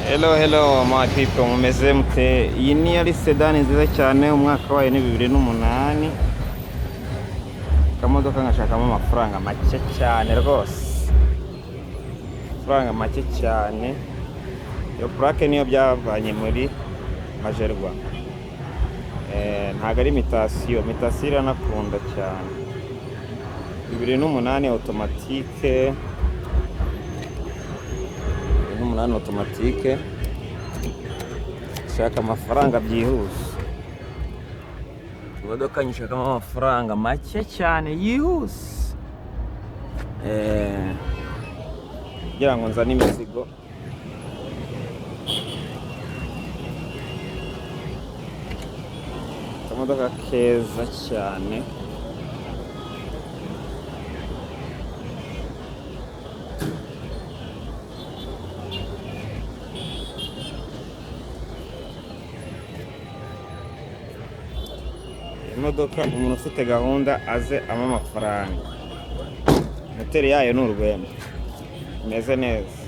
Hello my people, mumeze mute? Iyi ni yari sedani nziza cyane, umwaka wayo ni 2008. Kamodoka ngashakamo amafaranga make cyane rwose, amafaranga make cyane. Iyo plaque niyo byavanye muri Majerwa. Ntago ari imitasiyo iranakunda cyane. 2008 automatique, 2008 automatique. Shaka amafaranga byihuse. Imodoka nyishakamo amafaranga make cyane yihuse. Kugira ngo nzane imizigo. Imodoka keza cyane. Imodoka umuntu ufite gahunda aze ama amafaranga. Moteri yayo ni urwembe, imeze neza.